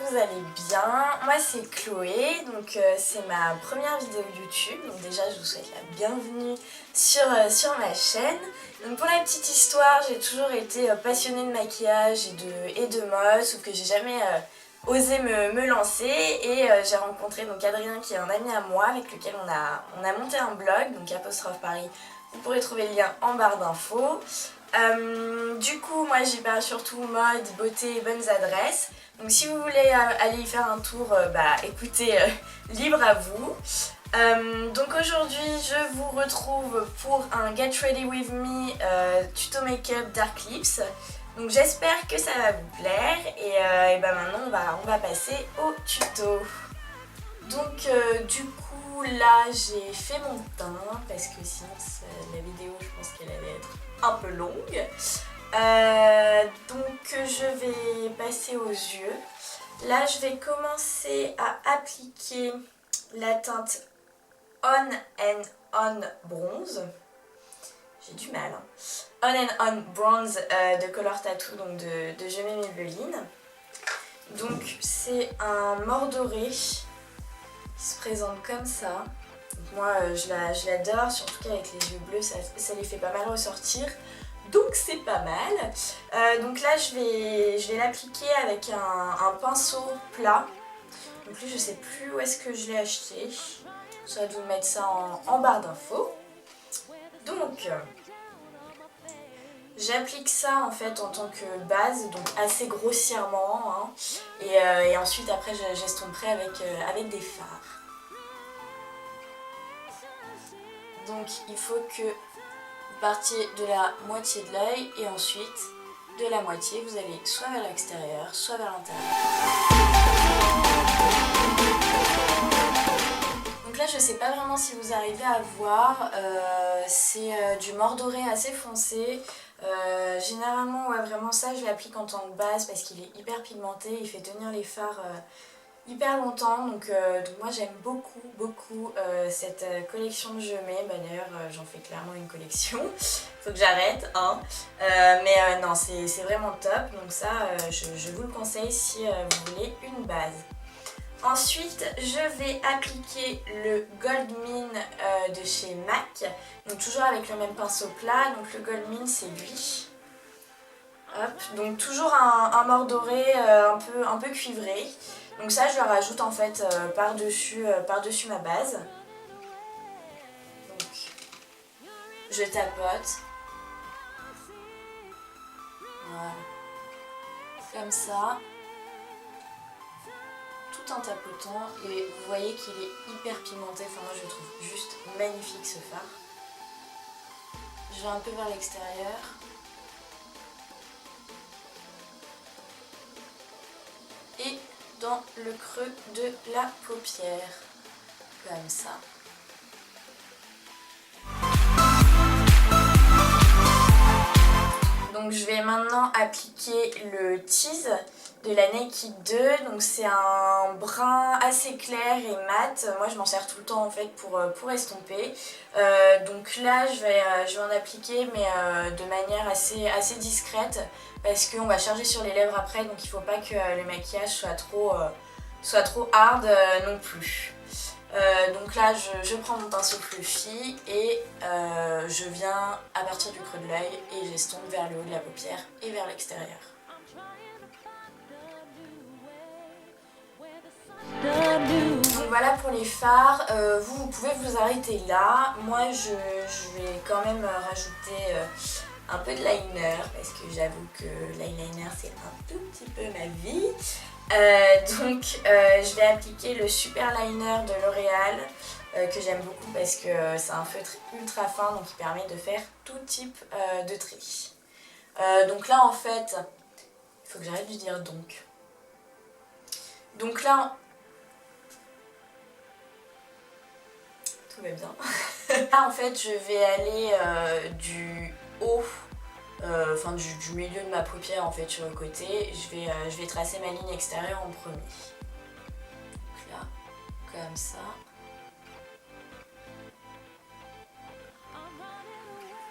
vous allez bien. Moi c'est Chloé, donc c'est ma première vidéo YouTube. Donc déjà je vous souhaite la bienvenue sur ma chaîne. Donc pour la petite histoire, j'ai toujours été passionnée de maquillage et de mode, sauf que j'ai jamais osé me lancer. Et j'ai rencontré donc Adrien qui est un ami à moi avec lequel on a monté un blog, donc Apostrophe Paris. Vous pourrez trouver le lien en barre d'infos. Du coup, moi j'y parle surtout mode, beauté et bonnes adresses. Donc si vous voulez aller y faire un tour, écoutez, libre à vous. Donc aujourd'hui, je vous retrouve pour un Get Ready With Me tuto make-up Dark Lips. Donc j'espère que ça va vous plaire et maintenant on va passer au tuto. Donc du coup là j'ai fait mon teint parce que sinon la vidéo je pense qu'elle allait être un peu longue. Donc je vais passer aux yeux. Là je vais commencer à appliquer la teinte On and On Bronze. J'ai du mal. On and On Bronze de Color Tattoo, donc de Je m'aime Maybelline. Donc c'est un mordoré qui se présente comme ça. Donc moi je l'adore, surtout qu'avec les yeux bleus ça les fait pas mal ressortir. Donc c'est pas mal. Donc là je vais l'appliquer avec un pinceau plat. Donc lui je sais plus où est-ce que je l'ai acheté. Je vais vous mettre ça en barre d'infos. Donc j'applique ça en fait en tant que base, donc assez grossièrement, hein. Et ensuite après j'estomperai avec des fards. Donc il faut que vous partiez de la moitié de l'œil et ensuite de la moitié vous allez soit vers l'extérieur, soit vers l'intérieur. Donc là je sais pas vraiment si vous arrivez à voir, c'est du mordoré assez foncé. Généralement ouais, vraiment ça je l'applique en tant que base parce qu'il est hyper pigmenté, il fait tenir les fards hyper longtemps, donc moi j'aime beaucoup cette collection de Je mets. D'ailleurs j'en fais clairement une collection, faut que j'arrête hein. Mais non c'est vraiment top, donc ça je vous le conseille si vous voulez une base. Ensuite je vais appliquer le Gold Mine de chez MAC, donc toujours avec le même pinceau plat. Donc le Gold Mine c'est lui. Hop, donc toujours un mordoré un peu cuivré. Donc ça je le rajoute en fait par-dessus ma base. Donc je tapote. Voilà. Comme ça. Tout en tapotant. Et vous voyez qu'il est hyper pigmenté. Enfin moi je le trouve juste magnifique ce fard. Je vais un peu vers l'extérieur. Et dans le creux de la paupière, comme ça. Donc je vais maintenant appliquer le tease de la Naked 2, donc c'est un brun assez clair et mat. Moi je m'en sers tout le temps en fait pour estomper. Donc là je vais en appliquer mais de manière assez discrète parce qu'on va charger sur les lèvres après, donc il ne faut pas que le maquillage soit trop hard non plus. Donc là je prends mon pinceau fluffy et je viens à partir du creux de l'œil et j'estompe vers le haut de la paupière et vers l'extérieur. Donc voilà pour les fards, vous pouvez vous arrêter là. Moi je vais quand même rajouter un peu de liner parce que j'avoue que l'eyeliner c'est un tout petit peu ma vie. Donc je vais appliquer le Super Liner de L'Oréal que j'aime beaucoup parce que c'est un feutre ultra fin, donc il permet de faire tout type de traits. Donc là en fait, il faut que j'arrête de dire donc. Donc là, tout va bien. Là en fait je vais aller du haut, enfin du milieu de ma paupière en fait sur le côté. Je vais tracer ma ligne extérieure en premier. Donc là, comme ça.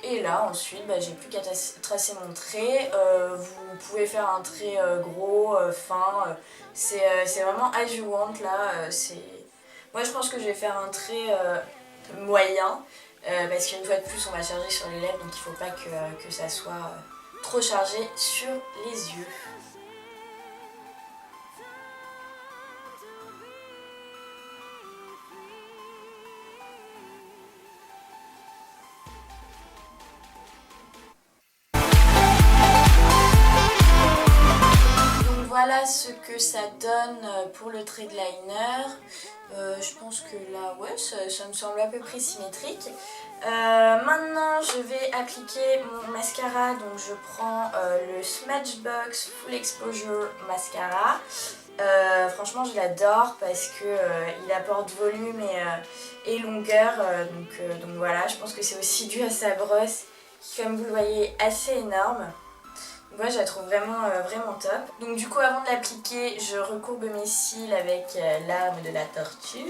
Et là ensuite j'ai plus qu'à tracer mon trait. Vous pouvez faire un trait gros, fin, c'est vraiment as you want là. Moi je pense que je vais faire un trait moyen parce qu'une fois de plus on va charger sur les lèvres, donc il faut pas que ça soit trop chargé sur les yeux. Voilà ce que ça donne pour le trait de liner. Je pense que là, ouais, ça me semble à peu près symétrique. Maintenant, je vais appliquer mon mascara. Donc, je prends le Smashbox Full Exposure Mascara. Franchement, je l'adore parce que il apporte volume et longueur. Donc voilà, je pense que c'est aussi dû à sa brosse qui, comme vous le voyez, est assez énorme. Moi je la trouve vraiment top. Donc du coup avant de l'appliquer, je recourbe mes cils avec l'arme de la torture.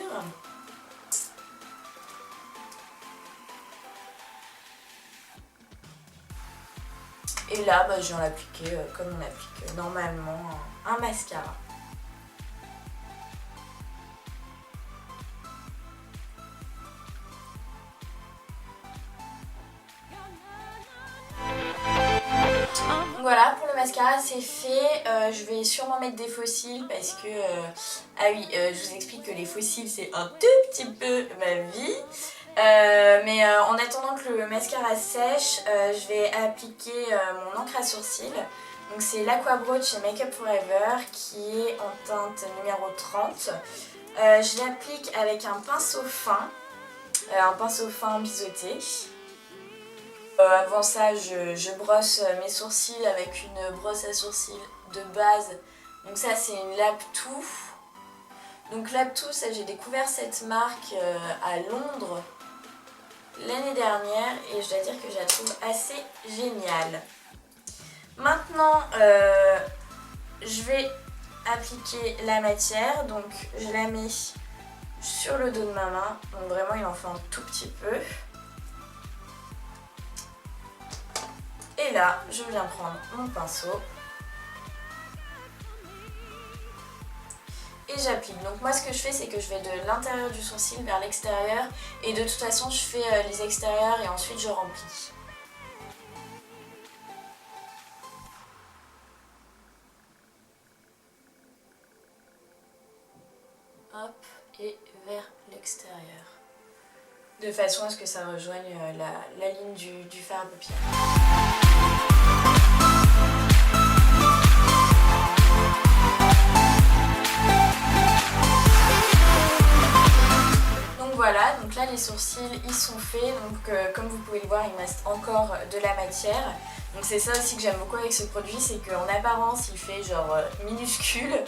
Et là je viens l'appliquer comme on applique normalement un mascara. Voilà, pour le mascara c'est fait. Je vais sûrement mettre des faux cils parce que... ah oui, je vous explique que les faux cils c'est un tout petit peu ma vie. Mais en attendant que le mascara sèche, je vais appliquer mon encre à sourcils. Donc c'est l'Aqua chez Make Up For Ever qui est en teinte numéro 30. Je l'applique avec un pinceau fin biseauté. Avant ça, je brosse mes sourcils avec une brosse à sourcils de base. Donc ça, c'est une Lab2. Donc Lab2, ça j'ai découvert cette marque à Londres l'année dernière et je dois dire que je la trouve assez géniale. Maintenant, je vais appliquer la matière. Donc je la mets sur le dos de ma main. Donc vraiment, il en faut un tout petit peu. Et là, je viens prendre mon pinceau et j'applique. Donc moi ce que je fais, c'est que je vais de l'intérieur du sourcil vers l'extérieur et de toute façon je fais les extérieurs et ensuite je remplis. Hop, et vers l'extérieur. De façon à ce que ça rejoigne la ligne du fard à paupières. Voilà, donc là les sourcils ils sont faits, donc comme vous pouvez le voir il me reste encore de la matière. Donc c'est ça aussi que j'aime beaucoup avec ce produit, c'est qu'en apparence il fait genre minuscule.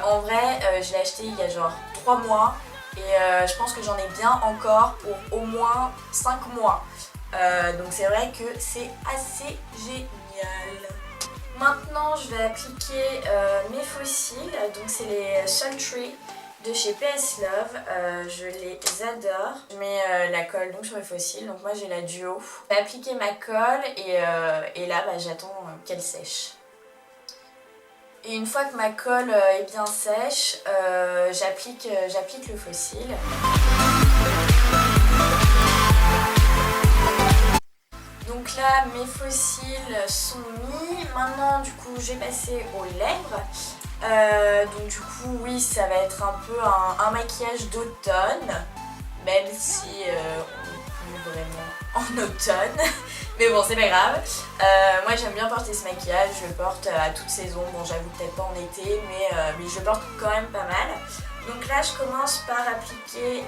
En vrai je l'ai acheté il y a genre 3 mois et je pense que j'en ai bien encore pour au moins 5 mois. Donc c'est vrai que c'est assez génial. Maintenant je vais appliquer mes faux cils, donc c'est les Sultry de chez PS Love, je les adore. Je mets la colle donc sur mes faux cils, donc moi j'ai la duo. Je vais appliquer ma colle et là j'attends qu'elle sèche. Et une fois que ma colle est bien sèche, j'applique le faux cil. Donc là mes faux cils sont mis, maintenant du coup je vais passer aux lèvres. Donc du coup oui ça va être un peu un maquillage d'automne, même si on n'est plus vraiment en automne, mais bon c'est pas grave. Moi j'aime bien porter ce maquillage, je le porte à toute saison, bon j'avoue peut-être pas en été mais je le porte quand même pas mal. Donc là je commence par appliquer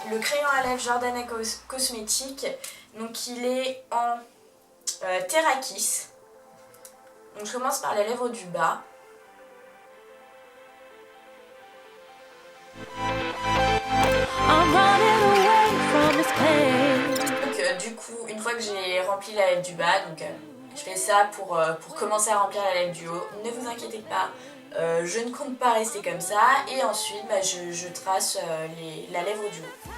le crayon à lèvres Jordana Cosmetics, donc il est en Terrakis. Donc je commence par les lèvres du bas. Donc du coup, une fois que j'ai rempli la lèvre du bas, donc je fais ça pour commencer à remplir la lèvre du haut. Ne vous inquiétez pas, je ne compte pas rester comme ça. Et ensuite, je trace la lèvre du haut.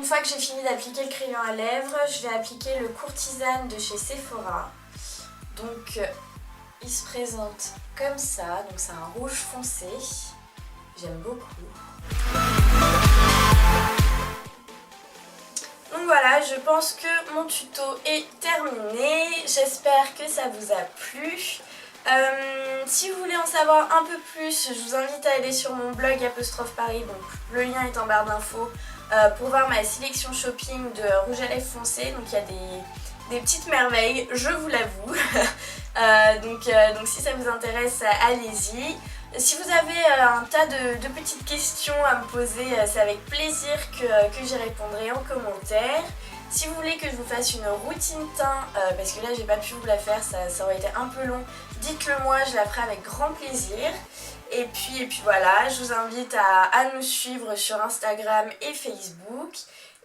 fois que j'ai fini d'appliquer le crayon à lèvres, je vais appliquer le Courtisane de chez Sephora. Donc il se présente comme ça, donc c'est un rouge foncé, j'aime beaucoup. Donc voilà, je pense que mon tuto est terminé, j'espère que ça vous a plu. Si vous voulez en savoir un peu plus, je vous invite à aller sur mon blog @Paris, donc le lien est en barre d'infos, pour voir ma sélection shopping de rouge à lèvres foncé. Donc il y a des petites merveilles, je vous l'avoue. donc si ça vous intéresse, allez-y. Si vous avez un tas de petites questions à me poser, c'est avec plaisir que j'y répondrai en commentaire. Si vous voulez que je vous fasse une routine teint, parce que là j'ai pas pu vous la faire, ça aurait été un peu long, dites-le moi, je la ferai avec grand plaisir. Et puis voilà, je vous invite à nous suivre sur Instagram et Facebook.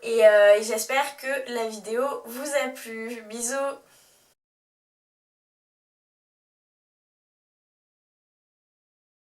Et j'espère que la vidéo vous a plu. Bisous!